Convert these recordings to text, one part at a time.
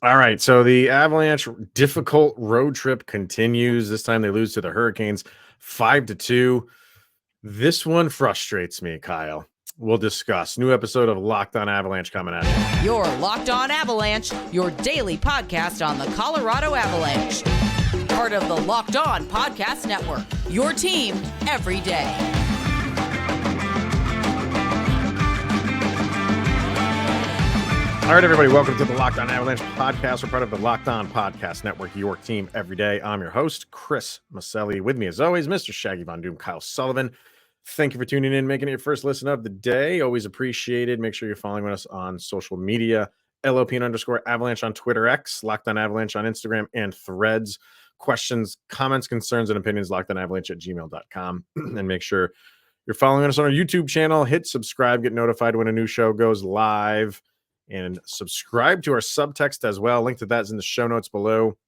All right, so the Avalanche difficult road trip continues. This time they lose to the Hurricanes 5-2. This one frustrates me, Kyle. We'll discuss. New episode of Locked On Avalanche coming at you. Your Locked On Avalanche, your daily podcast on the Colorado Avalanche. Part of the Locked On Podcast Network, your team every day. All right, everybody, welcome to the Locked On Avalanche podcast. We're part of the Locked On Podcast Network, your team every day. I'm your host, Chris Maselli. With me, as always, Mr. Shaggy Von Doom, Kyle Sullivan. Thank you for tuning in, making it your first listen of the day. Always appreciated. Make sure you're following us on social media, LOPN_Avalanche on Twitter X, Locked On Avalanche on Instagram and Threads. Questions, comments, concerns, and opinions, lockedonavalanche@gmail.com. And make sure you're following us on our YouTube channel. Hit subscribe, get notified when a new show goes live. And subscribe to our subtext as well. Link to that is in the show notes below.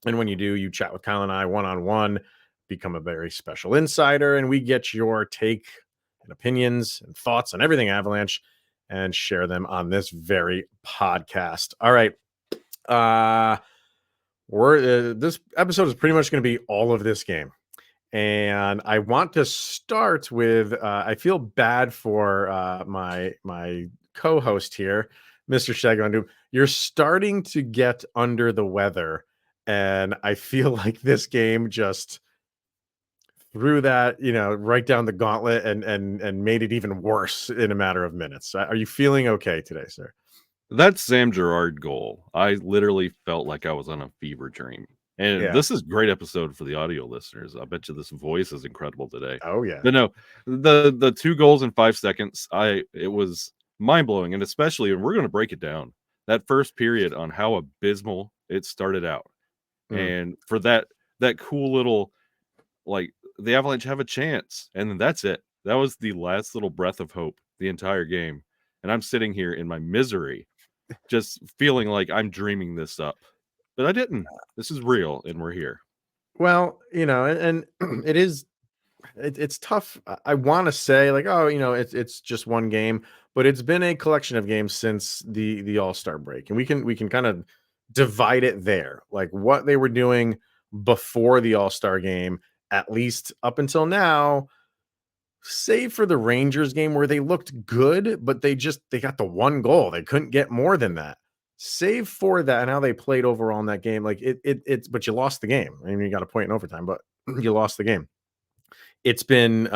And when you do, you chat with Kyle and I one-on-one, become a very special insider, and we get your take and opinions and thoughts on everything Avalanche and share them on this very podcast. All right. This episode is pretty much going to be all of this game. And I want to start with, I feel bad for my co-host here, Mr. Shaggy. You're starting to get under the weather, and I feel like this game just threw that, right down the gauntlet and made it even worse in a matter of minutes. Are you feeling okay today, sir? That Sam Girard goal, I literally felt like I was on a fever dream. And This is a great episode for the audio listeners. I bet you this voice is incredible today. Oh, yeah. But no, the 2 goals in 5 seconds, it was mind-blowing. And especially, and we're going to break it down, that first period on how abysmal it started out. And for that cool little, like, the Avalanche have a chance. And then that's it. That was the last little breath of hope the entire game. And I'm sitting here in my misery, just feeling like I'm dreaming this up. But I didn't. This is real, and we're here. Well, and it's tough. I want to say, like, oh, it's just one game, but it's been a collection of games since the All-Star break, and we can kind of divide it there, like what they were doing before the All-Star game, at least up until now. Save for the Rangers game where they looked good, but they got the one goal. They couldn't get more than that. Save for that and how they played overall in that game. Like it's but you lost the game. I mean, you got a point in overtime, but you lost the game. It's been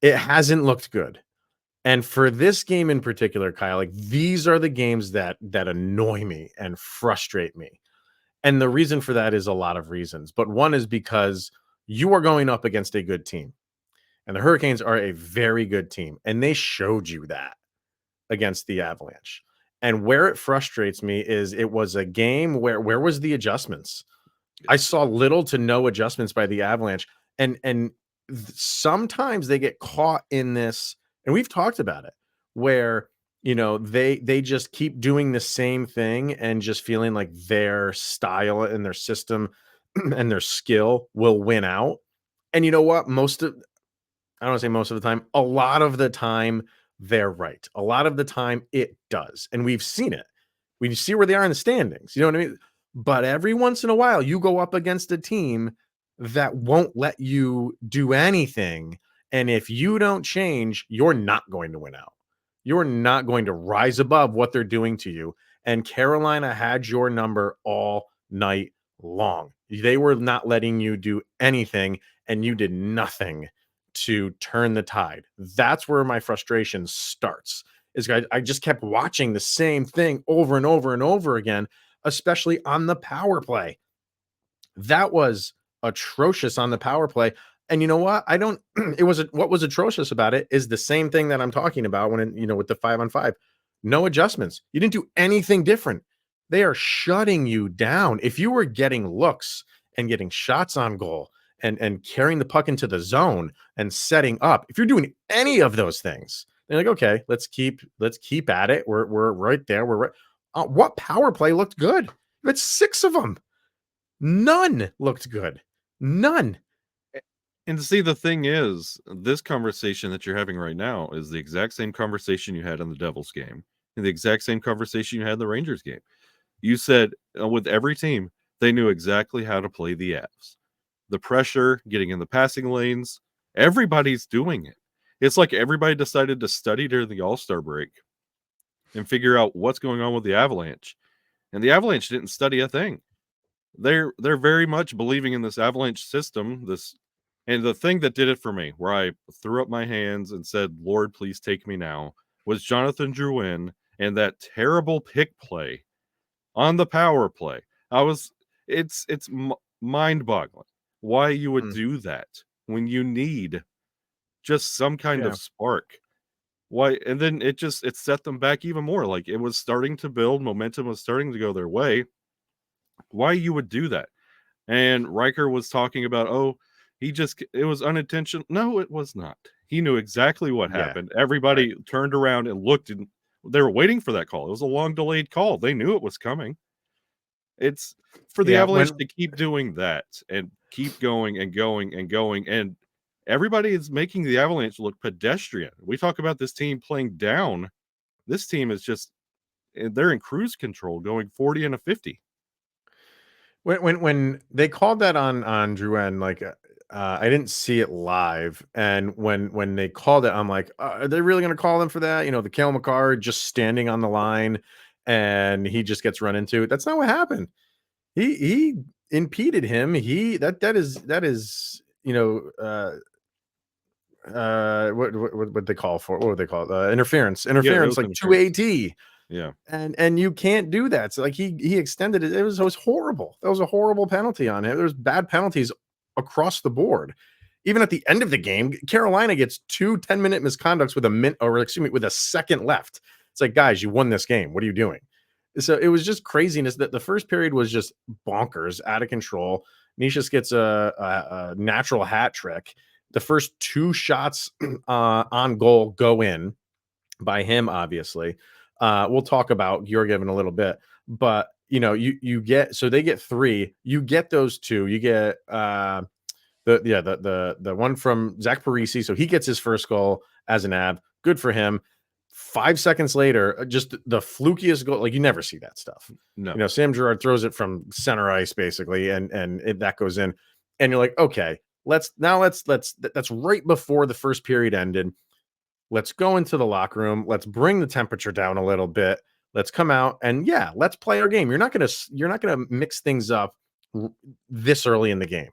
it hasn't looked good. And for this game in particular, Kyle, like these are the games that annoy me and frustrate me. And the reason for that is a lot of reasons. But one is because you are going up against a good team. And the Hurricanes are a very good team. And they showed you that against the Avalanche. And where it frustrates me is it was a game where was the adjustments? I saw little to no adjustments by the Avalanche. And sometimes they get caught in this, and we've talked about it, where they just keep doing the same thing and just feeling like their style and their system and their skill will win out. And you know what? I don't want to say most of the time, a lot of the time they're right. A lot of the time it does. And we've seen it. We see where they are in the standings. You know what I mean? But every once in a while you go up against a team that won't let you do anything. And if you don't change, you're not going to win out. You're not going to rise above what they're doing to you. And Carolina had your number all night long. They were not letting you do anything, and you did nothing to turn the tide. That's where my frustration starts. Is I just kept watching the same thing over and over and over again, especially on the power play. That was atrocious on the power play. And you know what? What was atrocious about it is the same thing that I'm talking about when, with the 5-on-5, no adjustments. You didn't do anything different. They are shutting you down. If you were getting looks and getting shots on goal and carrying the puck into the zone and setting up, if you're doing any of those things, they're like, okay, let's keep at it. We're right there. We're right. What power play looked good? You had 6 of them. None looked good. None. And see, the thing is, this conversation that you're having right now is the exact same conversation you had in the Devils game. in the exact same conversation you had in the Rangers game. You said with every team, they knew exactly how to play the Avs. The pressure, getting in the passing lanes, everybody's doing it. It's like everybody decided to study during the All-Star break and figure out what's going on with the Avalanche. And the Avalanche didn't study a thing. They're very much believing in this Avalanche system, and the thing that did it for me, where I threw up my hands and said, "Lord, please take me now," was Jonathan Drouin and that terrible pick play on the power play. It's mind-boggling why you would do that when you need just some kind of spark. Why? And then it set them back even more. Like, it was starting to build, momentum was starting to go their way. Why you would do that? And Riker was talking about, it was unintentional. No, it was not. He knew exactly what happened. Everybody turned around and looked, and they were waiting for that call. It was a long delayed call. They knew it was coming. It's for the Avalanche to keep doing that and keep going and going and going. And everybody is making the Avalanche look pedestrian. We talk about this team playing down. This team is they're in cruise control going 40 and a 50. When they called that on Drouin, like I didn't see it live, and when they called it, I'm like, are they really going to call them for that? The Cale Makar just standing on the line, and he just gets run into. That's not what happened. He impeded him. That is what they call for? What would they call it? Interference, like interference. 2AT. Yeah. And you can't do that. So like he extended it. It was horrible. That was a horrible penalty on him. There's bad penalties across the board. Even at the end of the game, Carolina gets 2 10-minute misconducts with with a second left. It's like, guys, you won this game. What are you doing? So it was just craziness. That the first period was just bonkers, out of control. Necas gets a natural hat trick. The first 2 shots on goal go in by him, obviously. We'll talk about Georgiev in a little bit, but you get, so they get 3, you get those 2, you get the one from Zach Parise, so he gets his first goal as an Av. Good for him. 5 seconds later, just the flukiest goal. Like, you never see that stuff. No. Sam Girard throws it from center ice basically, and that goes in, and you're like, okay, let's that's right before the first period ended. Let's go into the locker room. Let's bring the temperature down a little bit. Let's come out and let's play our game. You're not gonna mix things up this early in the game.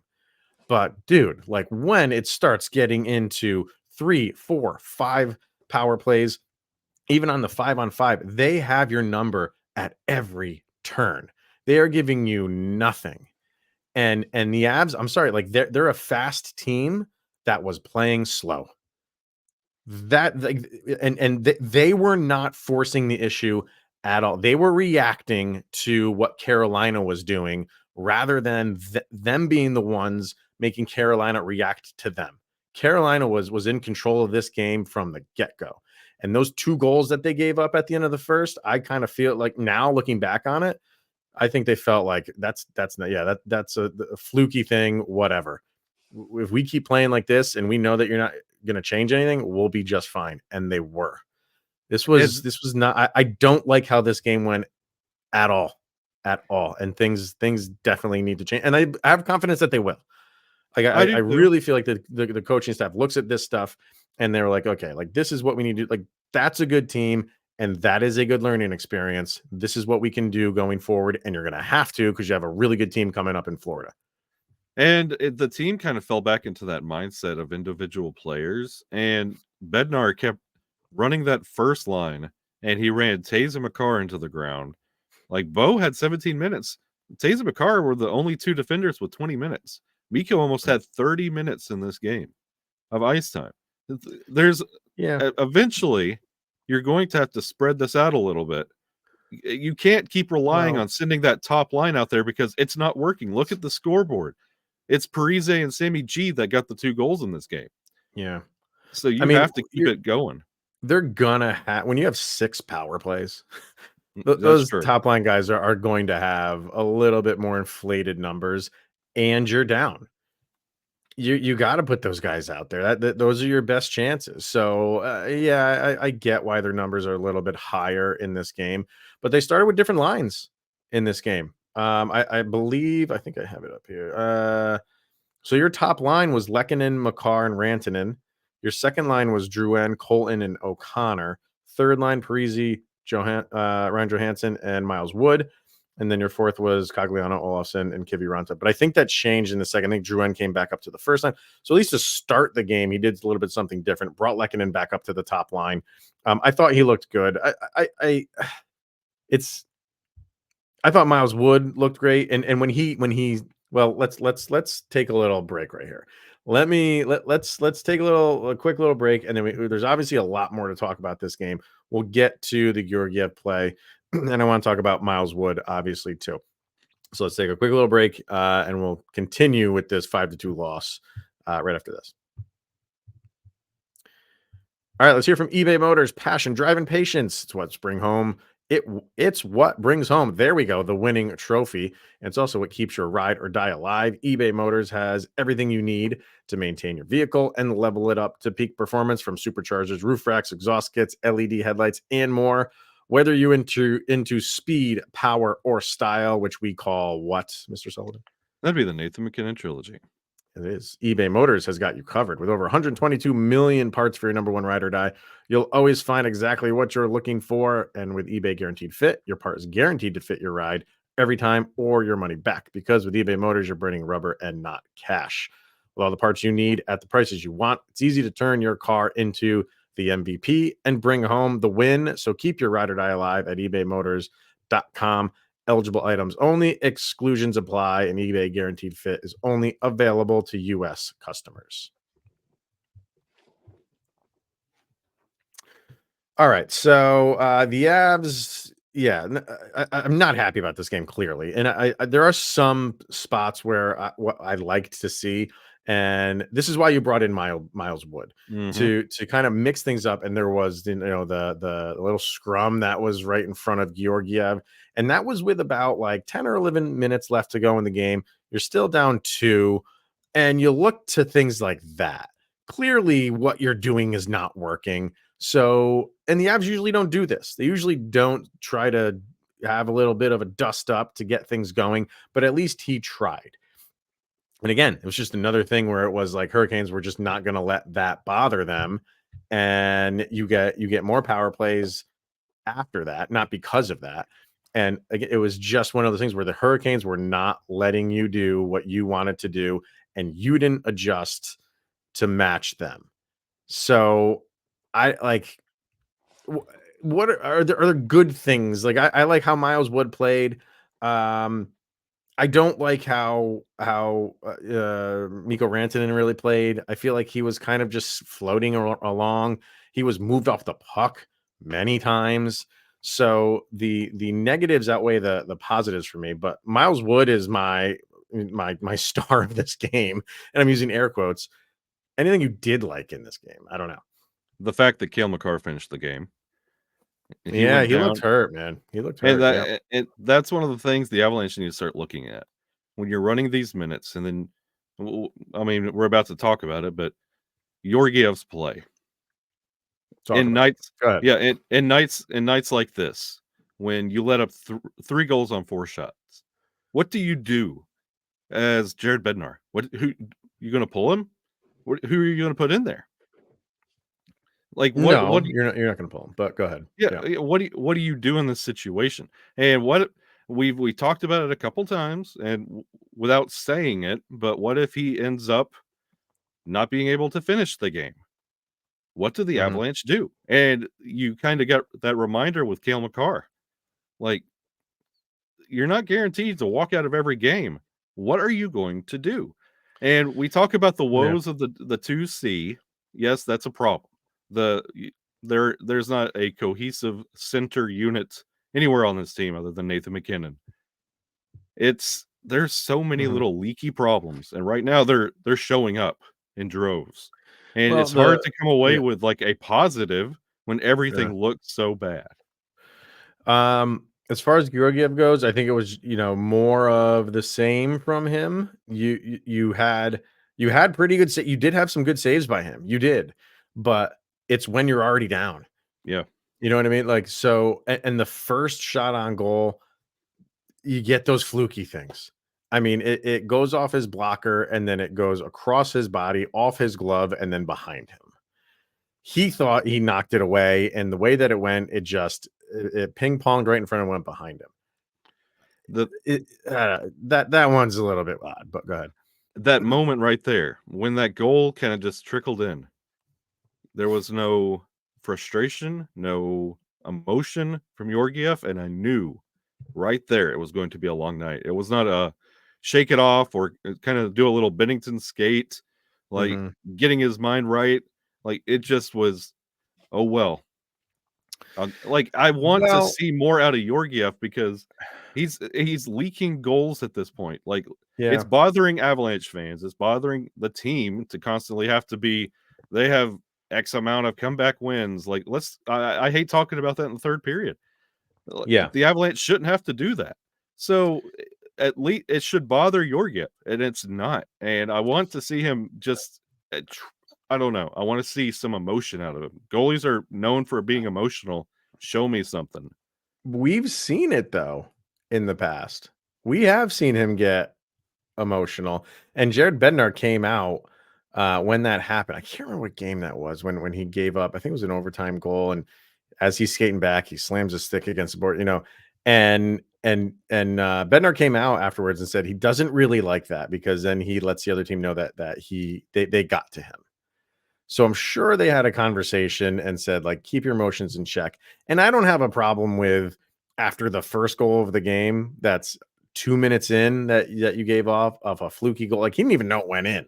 But dude, like, when it starts getting into 3, 4, 5 power plays, even on the 5-on-5, they have your number at every turn. They are giving you nothing. And the Avs, I'm sorry, like they're a fast team that was playing slow. They were not forcing the issue at all. They were reacting to what Carolina was doing rather than them being the ones making Carolina react to them. Carolina was in control of this game from the get-go. And those 2 goals that they gave up at the end of the first, I kind of feel like, now looking back on it, I think they felt like that's a fluky thing, whatever. If we keep playing like this and we know that you're not going to change anything, we'll be just fine. And they were. This was not, I don't like how this game went at all. And things definitely need to change. And I have confidence that they will. Like, I really feel like the coaching staff looks at this stuff and they're like, okay, like, this is what we need to do. Like, that's a good team and that is a good learning experience. This is what we can do going forward. And you're going to have to, because you have a really good team coming up in Florida. And the team kind of fell back into that mindset of individual players. And Bednar kept running that first line, and he ran Taze and Makar into the ground. Like, Bo had 17 minutes. Taze and Makar were the only 2 defenders with 20 minutes. Mikko almost had 30 minutes in this game of ice time. Eventually, you're going to have to spread this out a little bit. You can't keep relying on sending that top line out there because it's not working. Look at the scoreboard. It's Parise and Sammy G that got the 2 goals in this game. Yeah. So you have to keep it going. They're gonna have, when you have 6 power plays, those top line guys are going to have a little bit more inflated numbers, and you're down. you got to put those guys out there. Those are your best chances. So yeah, I get why their numbers are a little bit higher in this game, but they started with different lines in this game. I believe I think I have it up here. So your top line was Lehkonen, Makar, and Rantanen. Your second line was Drouin, Colton, and O'Connor. Third line, Parisi, Ryan Johansson, and Miles Wood. And then your fourth was Cogliano, Olofsson, and Kiviranta. But I think that changed in the second. I think Drouin came back up to the first line. So at least to start the game, he did a little bit something different. Brought Lehkonen back up to the top line. I thought he looked good. It's I thought Miles Wood looked great, and when he well, let's take a little break right here. Let's take a quick little break, and then there's obviously a lot more to talk about this game. We'll get to the Georgiev play, and I want to talk about Miles Wood obviously too. So let's take a quick little break, and we'll continue with this 5-2 loss right after this. All right, let's hear from eBay Motors. Passion, drive, and patience. It's what's bring home. It's what brings home. There we go, the winning trophy. And it's also what keeps your ride or die alive. eBay Motors has everything you need to maintain your vehicle and level it up to peak performance, from superchargers, roof racks, exhaust kits, LED headlights, and more. Whether you into speed, power, or style, which we call what, Mr. Sullivan? That'd be the Nathan McKinnon trilogy. It is. eBay Motors has got you covered with over 122 million parts for your number one ride or die. You'll always find exactly what you're looking for. And with eBay Guaranteed Fit, your part is guaranteed to fit your ride every time or your money back. Because with eBay Motors, you're burning rubber and not cash. With all the parts you need at the prices you want, it's easy to turn your car into the MVP and bring home the win. So keep your ride or die alive at ebaymotors.com. Eligible items only. Exclusions apply, and eBay Guaranteed Fit is only available to U.S. customers. All right, so the Avs, yeah, I'm not happy about this game, clearly, and I there are some spots where what I'd liked to see, and this is why you brought in Miles Wood to kind of mix things up. And there was the little scrum that was right in front of Georgiev, and that was with about like 10 or 11 minutes left to go in the game. You're still down 2, and you look to things like that. Clearly, what you're doing is not working. So, and the Avs usually don't do this. They usually don't try to have a little bit of a dust up to get things going, but at least he tried. And again, it was just another thing where it was like Hurricanes were just not going to let that bother them, and you get more power plays after that, not because of that. And again, it was just one of those things where the Hurricanes were not letting you do what you wanted to do, and you didn't adjust to match them. So I like what are there good things? Like I like how Miles Wood played. I don't like how Mikko Rantanen really played. I feel like he was kind of just floating along. He was moved off the puck many times. So the negatives outweigh the positives for me. But Miles Wood is my star of this game, and I'm using air quotes. Anything you did like in this game? I don't know. The fact that Cale Makar finished the game. He looked hurt, man. He looked hurt. That's one of the things the Avalanche need to start looking at when you're running these minutes. And then, I mean, we're about to talk about it, but Georgiev's play in nights, in nights like this, when you let up 3 goals on 4 shots, what do you do as Jared Bednar? Who you going to pull him? Who are you going to put in there? Like what? No, what you're not going to pull him. But go ahead. Yeah. What do you do in this situation? And what we talked about it a couple times, and without saying it, but what if he ends up not being able to finish the game? What do the Avalanche do? And you kind of got that reminder with Cale Makar. Like, you're not guaranteed to walk out of every game. What are you going to do? And we talk about the woes of the 2C. Yes, that's a problem. There's not a cohesive center unit anywhere on this team other than Nathan McKinnon. There's so many little leaky problems, and right now they're showing up in droves. And it's hard to come away with like a positive when everything looks so bad. As far as Georgiev goes, I think it was more of the same from him. You had You had pretty good you did have some good saves by him. You did. But it's when you're already down. Yeah. You know what I mean? Like, so and the first shot on goal, you get those fluky things. I mean, it goes off his blocker and then it goes across his body, off his glove, and then behind him. He thought he knocked it away, and the way that it went, it ping-ponged right in front and went behind him. The That one's a little bit odd, but go ahead. That moment right there, when that goal kind of just trickled in, there was no frustration, no emotion from Georgiev, and I knew right there it was going to be a long night. It was not a shake it off or kind of do a little Bennington skate, like Mhm. getting his mind right. Like it just was, oh well. Like I want to Well, see more out of Georgiev because he's leaking goals at this point. Like it's yeah. bothering Avalanche fans. It's bothering the team to constantly have to be. They have X amount of comeback wins. Like I hate talking about that in the third period. Yeah. The Avalanche shouldn't have to do that. So at least it should bother Georgiev, and it's not. And I want to see him just. I don't know. I want to see some emotion out of him. Goalies are known for being emotional. Show me something. We've seen it though in the past. We have seen him get emotional. And Jared Bednar came out when that happened. I can't remember what game that was when he gave up. I think it was an overtime goal. And as he's skating back, he slams his stick against the board, and Bednar came out afterwards and said he doesn't really like that because then he lets the other team know that they got to him. So I'm sure they had a conversation and said, like, keep your emotions in check. And I don't have a problem with after the first goal of the game, that's 2 minutes in that you gave off of a fluky goal. Like he didn't even know it went in.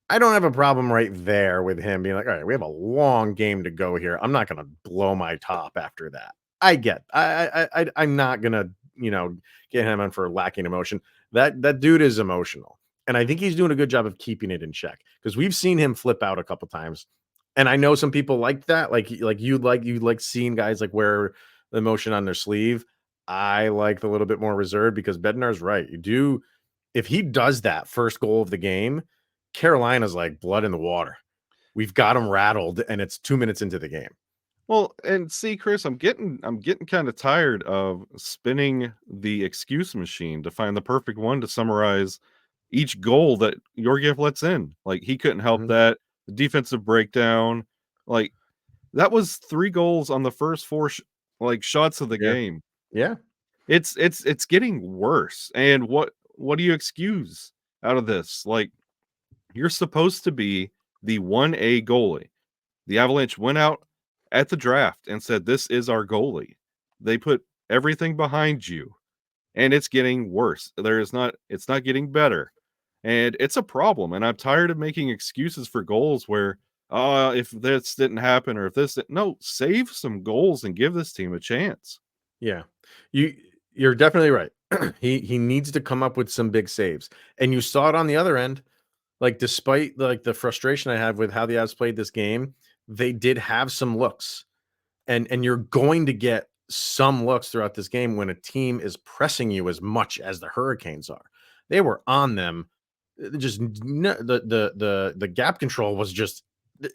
I don't have a problem right there with him being like, all right, we have a long game to go here. I'm not gonna blow my top after that. I'm not gonna, get him on for lacking emotion. That dude is emotional. And I think he's doing a good job of keeping it in check because we've seen him flip out a couple times. And I know some people like that. Like you like seeing guys like wear the emotion on their sleeve. I like the little bit more reserved because Bednar's right. You do if he does that first goal of the game, Carolina's like blood in the water. We've got them rattled, and it's 2 minutes into the game. Well, and see, Chris, I'm getting kind of tired of spinning the excuse machine to find the perfect one to summarize each goal that Georgiev lets in. Like he couldn't help Mhm. that. The defensive breakdown, like that was 3 goals on the first 4 shots of the Yeah. game. Yeah. It's getting worse. And what do you excuse out of this? Like you're supposed to be the 1A goalie. The Avalanche went out at the draft and said this is our goalie. They put everything behind you and it's getting worse. It's not getting better. And it's a problem and I'm tired of making excuses for goals where if this didn't happen or if this didn't, no, save some goals and give this team a chance. Yeah. You you're definitely right. He needs to come up with some big saves. And you saw it on the other end. Like despite like the frustration I have with how the Avs played this game, they did have some looks. And you're going to get some looks throughout this game when a team is pressing you as much as the Hurricanes are. They were on them. Just the gap control was just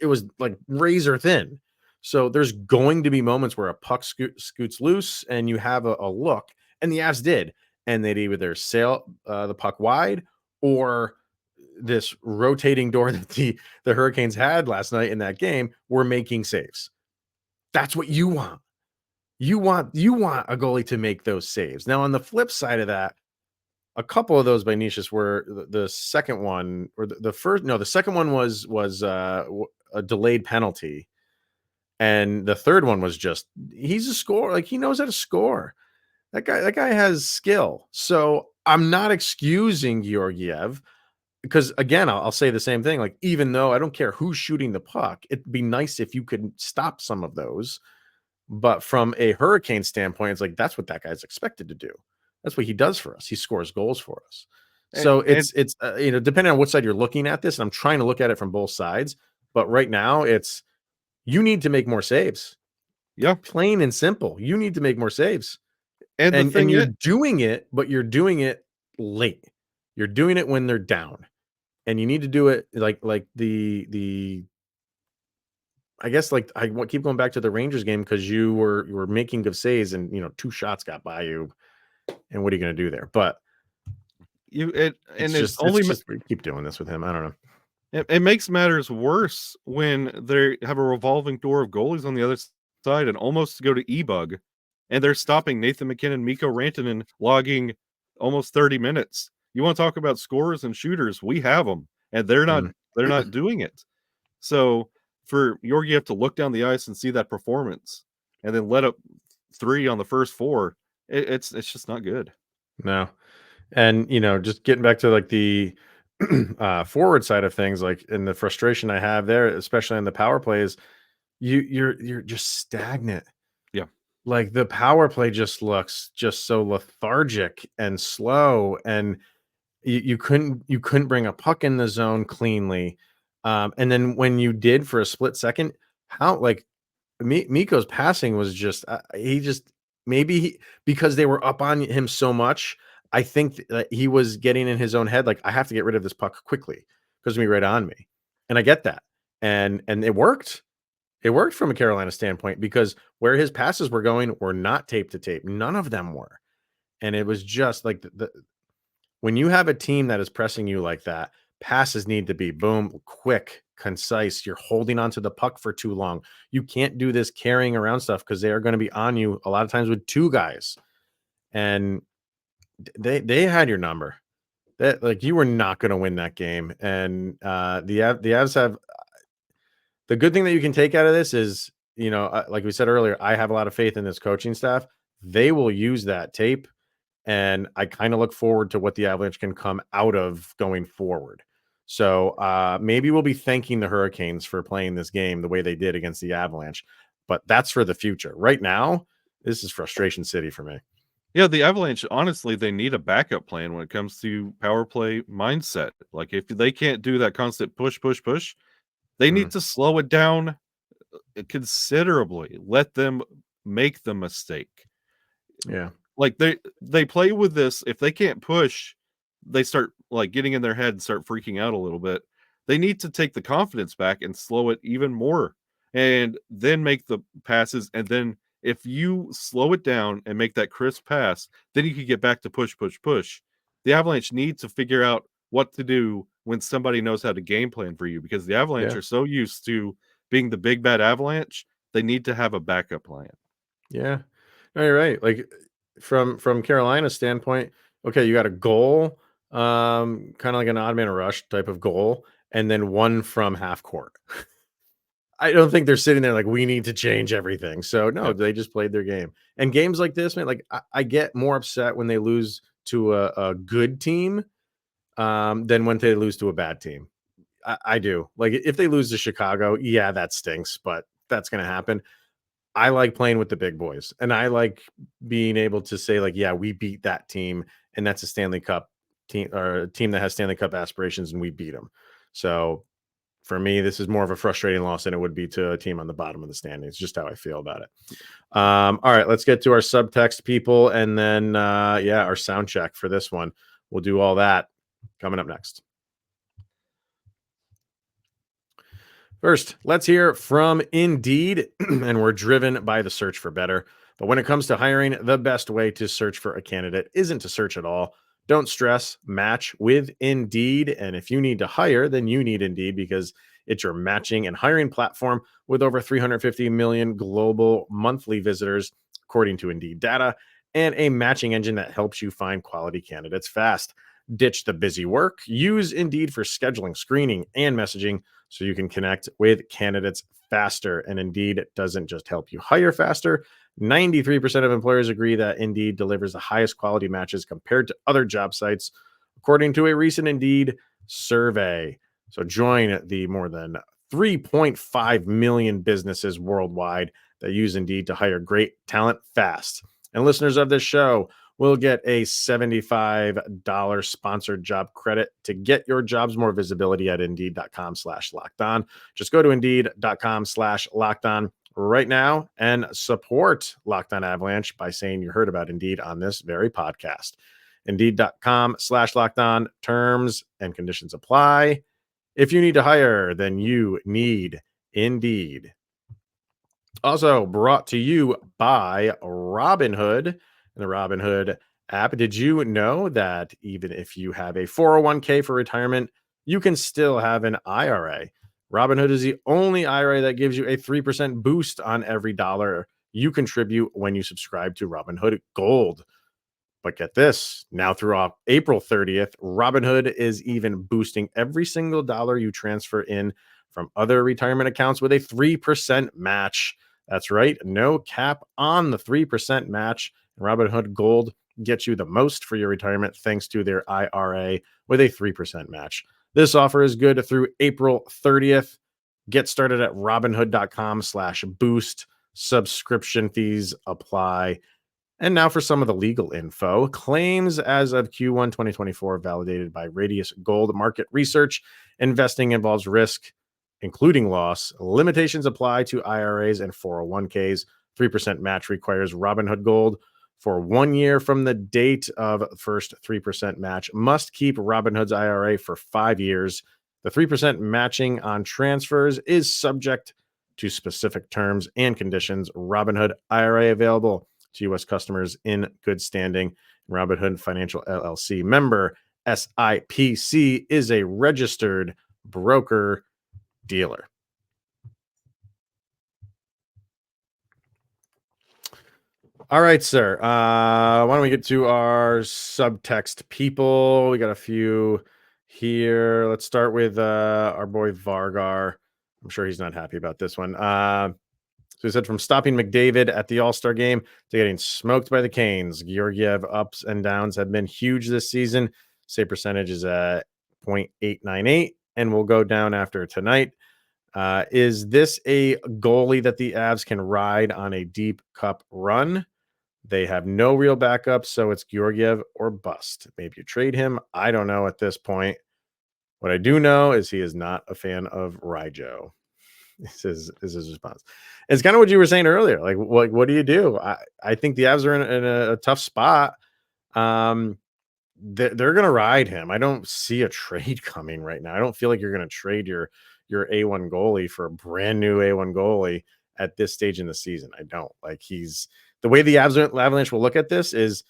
it was like razor thin. So there's going to be moments where a puck scoots loose and you have a look, and the Avs did, and they'd either sail the puck wide or this rotating door that the Hurricanes had last night in that game were making saves. That's what you want. You want a goalie to make those saves. Now, on the flip side of that, a couple of those by Nicias were the second one or the first. No, the second one was a delayed penalty, and the third one was just he's a scorer. Like he knows how to score. That guy has skill. So I'm not excusing Georgiev because again, I'll say the same thing. Like even though I don't care who's shooting the puck, it'd be nice if you could stop some of those. But from a Hurricane standpoint, it's like that's what that guy's expected to do. That's what he does for us. He scores goals for us. So And it's depending on what side you're looking at this, and I'm trying to look at it from both sides. But right now, it's you need to make more saves. yeah, Plain and simple. You need to make more saves. and the And thing you're is, doing it, but you're doing it late. You're doing it when they're down. and you need to do it like the I guess like keep going back to the Rangers game because you were making good saves and 2 shots got by you, and what are you going to do there? But And it's just we keep doing this with him. I don't know. it makes matters worse when they have a revolving door of goalies on the other side and almost go to e-bug, and they're stopping Nathan McKinnon, Mikko Rantanen, logging almost 30 minutes. You want to talk about scorers and shooters? We have them, and they're not Mm. they're not doing it. So for York, you have to look down the ice and see that performance, and then let up 3 on the first 4. It's just not good. No. And just getting back to like the forward side of things, like and the frustration I have there, especially on the power plays, you're just stagnant. Yeah. Like the power play just looks just so lethargic and slow, and you couldn't bring a puck in the zone cleanly. And then when you did for a split second, how like Miko's passing was just he just because they were up on him so much. I think that he was getting in his own head, like I have to get rid of this puck quickly because it's gonna be right on me, and I get that, and it worked. It worked from a Carolina standpoint because where his passes were going were not tape to tape. None of them were, and it was just like the when you have a team that is pressing you like that, passes need to be boom, quick, concise. You're holding onto the puck for too long. You can't do this carrying around stuff because they are going to be on you a lot of times with 2 guys. And they had your number. That like you were not going to win that game. And the Avs have the good thing that you can take out of this is, like we said earlier, I have a lot of faith in this coaching staff. They will use that tape, and I kind of look forward to what the Avalanche can come out of going forward. So maybe we'll be thanking the Hurricanes for playing this game the way they did against the Avalanche, but that's for the future. Right now, this is frustration city for me. Yeah, the Avalanche, honestly, they need a backup plan when it comes to power play mindset. Like if they can't do that constant push, push, push, they need Mm, to slow it down considerably. Let them make the mistake. yeah, Like they play with this. If they can't push, they start like getting in their head and start freaking out a little bit. They need to take the confidence back and slow it even more, and then make the passes. And then if you slow it down and make that crisp pass, then you can get back to push, push, push. The Avalanche need to figure out what to do when somebody knows how to game plan for you, because the Avalanche yeah, are so used to being the big bad Avalanche. They need to have a backup plan. yeah. No, you're right. Like from Carolina's standpoint, okay, you got a goal, kind of like an odd man rush type of goal, and then one from half court. I don't think they're sitting there like we need to change everything. So no, Yeah. they just played their game. And games like this, man, like I get more upset when they lose to a good team than when they lose to a bad team. I do. Like if they lose to Chicago, yeah, that stinks, but that's gonna happen. I like playing with the big boys, and I like being able to say, like, yeah, we beat that team, and that's a Stanley Cup team or a team that has Stanley Cup aspirations, and we beat them. So for me, this is more of a frustrating loss than it would be to a team on the bottom of the standings. Just how I feel about it. All right, let's get to our subtext, people, and then our sound check for this one. We'll do all that coming up next. First, let's hear from Indeed, and we're driven by the search for better. But when it comes to hiring, the best way to search for a candidate isn't to search at all. Don't stress, match with Indeed. And if you need to hire, then you need Indeed because it's your matching and hiring platform with over 350 million global monthly visitors, according to Indeed data, and a matching engine that helps you find quality candidates fast. Ditch the busy work. Use Indeed for scheduling, screening, and messaging so you can connect with candidates faster. And Indeed doesn't just help you hire faster. 93% of employers agree that Indeed delivers the highest quality matches compared to other job sites, according to a recent Indeed survey. So join the more than 3.5 million businesses worldwide that use Indeed to hire great talent fast. And listeners of this show will get a $75 sponsored job credit to get your jobs more visibility at indeed.com/lockedon. Just go to indeed.com/lockedon right now and support Locked On Avalanche by saying you heard about Indeed on this very podcast. Indeed.com/locked-on. Terms and conditions apply. If you need to hire, then you need Indeed. Also brought to you by Robinhood and the Robinhood app. Did you know that even if you have a 401k for retirement, you can still have an IRA? Robinhood is the only IRA that gives you a 3% boost on every dollar you contribute when you subscribe to Robinhood Gold. But get this, now through April 30th, Robinhood is even boosting every single dollar you transfer in from other retirement accounts with a 3% match. That's right, no cap on the 3% match. Robinhood Gold gets you the most for your retirement thanks to their IRA with a 3% match. This offer is good through April 30th. Get started at robinhood.com/boost. Subscription fees apply. And now for some of the legal info. Claims as of Q1 2024 validated by Radius Gold Market Research. Investing involves risk, including loss. Limitations apply to IRAs and 401ks. 3% match requires Robinhood Gold for 1 year from the date of first 3% match. Must keep Robinhood's IRA for 5 years. The 3% matching on transfers is subject to specific terms and conditions. Robinhood IRA available to U.S. customers in good standing. Robinhood Financial LLC member SIPC is a registered broker dealer. All right, sir. Why don't we get to our subtext people? We got a few here. Let's start with our boy Vargar. I'm sure he's not happy about this one. So he said, from stopping McDavid at the All-Star game to getting smoked by the Canes, Georgiev ups and downs have been huge this season. Save percentage is at .898 and will go down after tonight. Is this a goalie that the Avs can ride on a deep cup run? They have no real backup, so it's Georgiev or bust. Maybe you trade him. I don't know at this point. What I do know is he is not a fan of Ryjo. This is his response. It's kind of what you were saying earlier. Like, what do you do? I think the Avs are in a tough spot. They're going to ride him. I don't see a trade coming right now. I don't feel like you're going to trade your A1 goalie for a brand new A1 goalie at this stage in the season. I don't. Like, he's the way the Avalanche will look at this is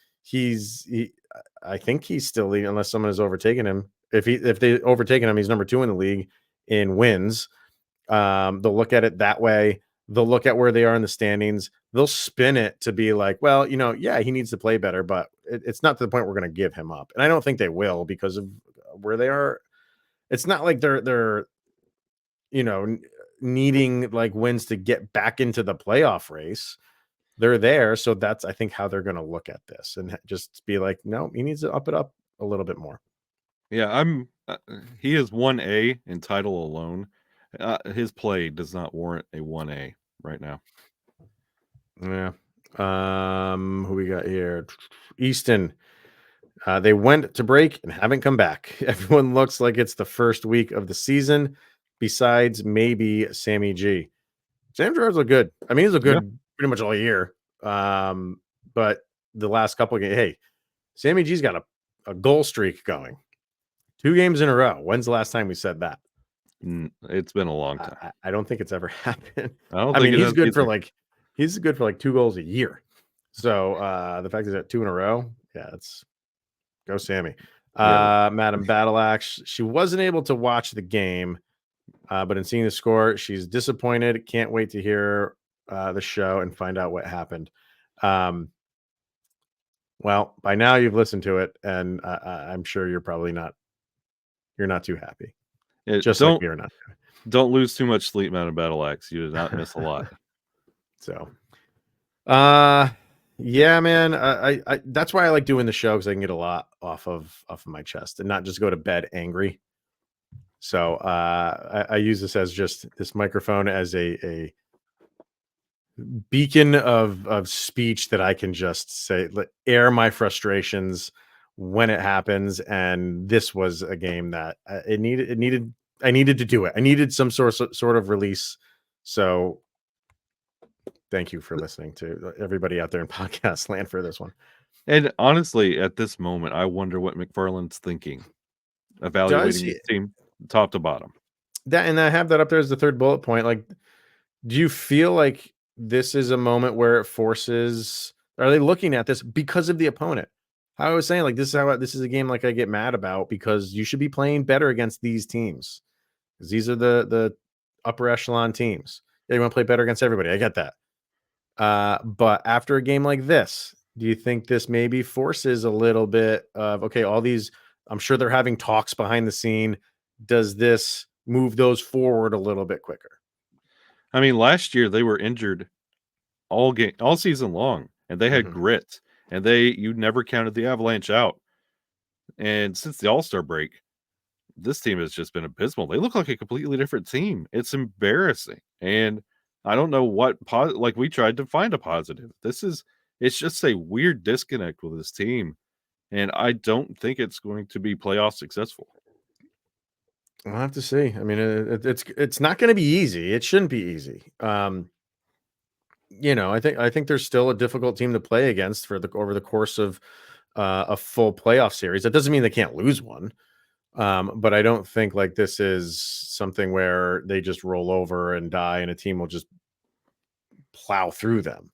I think he's still leading unless someone has overtaken him. If they overtaken him, he's number 2 in the league in wins. They'll look at it that way. They'll look at where they are in the standings. They'll spin it to be like, well, yeah, he needs to play better, but it's not to the point we're going to give him up. And I don't think they will because of where they are. It's not like they're needing like wins to get back into the playoff race. They're there. So that's, I think, how they're going to look at this and just be like, no, he needs to up it up a little bit more. Yeah, he is 1A in title alone. His play does not warrant a 1A right now. Yeah. Who we got here? Easton. They went to break and haven't come back. Everyone looks like it's the first week of the season, besides maybe Sammy G. Sam Girard's look good. I mean, he's looked good pretty much all year. But the last couple of games, hey, Sammy G's got a goal streak going. 2 games in a row. When's the last time we said that? It's been a long time. I don't think it's ever happened. I mean, he's good for like 2 goals a year. So the fact he's at 2 in a row, yeah, it's go Sammy. Madam Battle Axe, she wasn't able to watch the game, but in seeing the score, she's disappointed. Can't wait to hear the show and find out what happened. Well, by now you've listened to it, and I'm sure you're probably not. You're not too happy. Just like we are not. Don't lose too much sleep, Madam Battle Axe. You did not miss a lot. So, yeah, man. I that's why I like doing the show, because I can get a lot off of my chest and not just go to bed angry. So I use this as just this microphone as a beacon of speech that I can just say, air my frustrations when it happens. And this was a game that I needed to do it. I needed some sort of release. So thank you for listening to everybody out there in podcast land for this one. And honestly, at this moment, I wonder what McFarland's thinking, Does evaluating he this team top to bottom. that and I have that up there as the third bullet point. Like, do you feel like this is a moment where it forces are they looking at this because of the opponent? How I was saying, like, this is a game like I get mad about because you should be playing better against these teams. 'Cause these are the upper echelon teams. Yeah, you want to play better against everybody. I get that. But after a game like this, do you think this maybe forces a little bit of okay, all these I'm sure they're having talks behind the scene. Does this move those forward a little bit quicker? I mean, last year they were injured all season long, and they had Mhm. grit, and you never counted the Avalanche out. And since the All-Star break, this team has just been abysmal. They look like a completely different team. It's embarrassing. And I don't know like we tried to find a positive. It's just a weird disconnect with this team. And I don't think it's going to be playoff successful. We'll have to see. I mean, it's not going to be easy. It shouldn't be easy. I think there's still a difficult team to play against for the over the course of a full playoff series. That doesn't mean they can't lose one. But I don't think like this is something where they just roll over and die, and a team will just plow through them.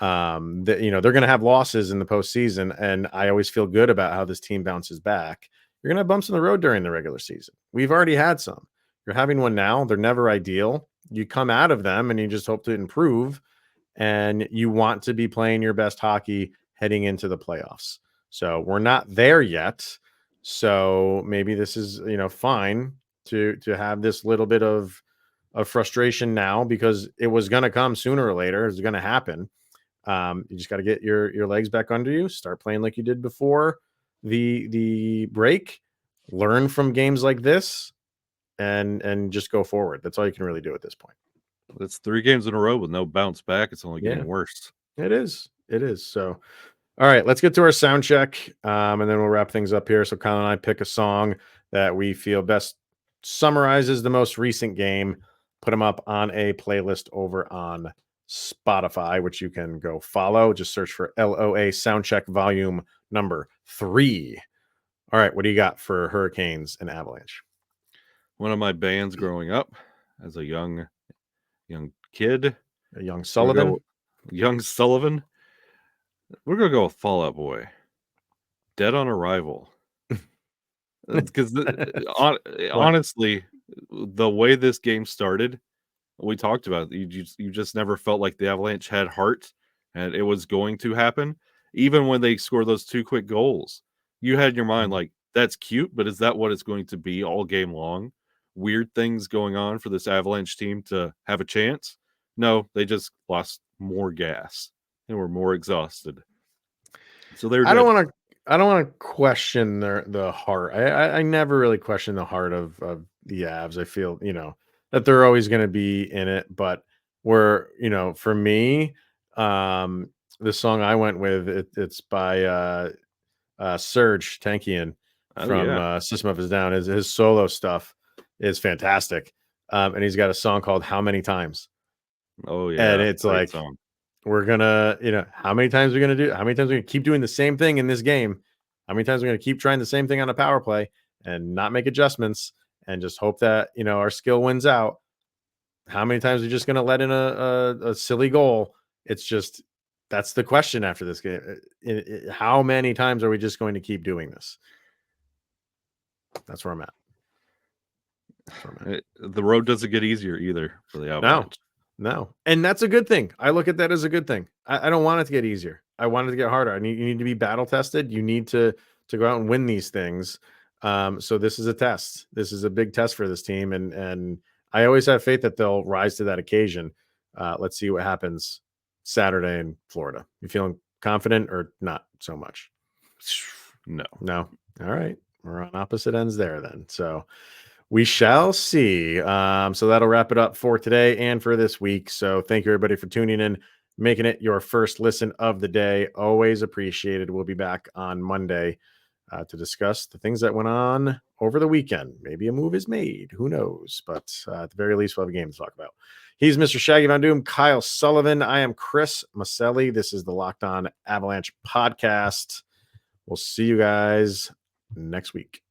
They're going to have losses in the postseason, and I always feel good about how this team bounces back. You're going to have bumps in the road during the regular season. We've already had some. You're having one now. They're never ideal. You come out of them and you just hope to improve, and you want to be playing your best hockey heading into the playoffs. So we're not there yet. So maybe this is fine to have this little bit of frustration now because it was going to come sooner or later. It's going to happen. You just got to get your legs back under you. Start playing like you did before the break. Learn from games like this, and just go forward. That's all you can really do at this point. It's 3 games in a row with no bounce back. It's only Yeah, getting worse. it is. It is. So, all right, let's get to our sound check, and then we'll wrap things up here. So, Kyle and I pick a song that we feel best summarizes the most recent game. Put them up on a playlist over on Spotify, which you can go follow. Just search for LOA Soundcheck Volume Number 3. All right, what do you got for Hurricanes and Avalanche? One of my bands growing up as a young kid, A young we're Sullivan. go young Sullivan. We're gonna go with Fall Out Boy. Dead on Arrival. Because What? honestly, the way this game started, we talked about it, you just never felt like the Avalanche had heart, and it was going to happen. Even when they score those 2 quick goals, you had in your mind, like, "That's cute, but is that what it's going to be all game long? Weird things going on for this Avalanche team to have a chance?" No, they just lost more gas and were more exhausted. So they're I don't dead. want to. I don't want to question the heart. I never really question the heart of the Avs. I feel that they're always going to be in it, but for me, the song I went with it's by Serge Tankian Oh, from yeah. System of a Down. His solo stuff is fantastic, and he's got a song called "How Many Times," Oh, and yeah. it's Great like song. we're gonna, how many times we're gonna do? How many times we're gonna keep doing the same thing in this game? How many times we're gonna keep trying the same thing on a power play and not make adjustments and just hope that our skill wins out? How many times are we just gonna let in a silly goal? It's just that's the question after this game. How many times are we just going to keep doing this? That's where I'm at. That's where I'm at. The road doesn't get easier either for the No, Avalanche. no. And that's a good thing. I look at that as a good thing. I don't want it to get easier. I want it to get harder. You need to be battle tested. You need to go out and win these things. So this is a test. This is a big test for this team. And I always have faith that they'll rise to that occasion. Let's see what happens Saturday in Florida. You feeling confident or not so much? No. No. All right. We're on opposite ends there then. So we shall see. So that'll wrap it up for today and for this week. So thank you everybody for tuning in, making it your first listen of the day. Always appreciated. We'll be back on Monday to discuss the things that went on over the weekend. Maybe a move is made. Who knows? But at the very least, we'll have a game to talk about. He's Mr. Shaggy Von Doom, Kyle Sullivan. I am Chris Maselli. This is the Locked On Avalanche podcast. We'll see you guys next week.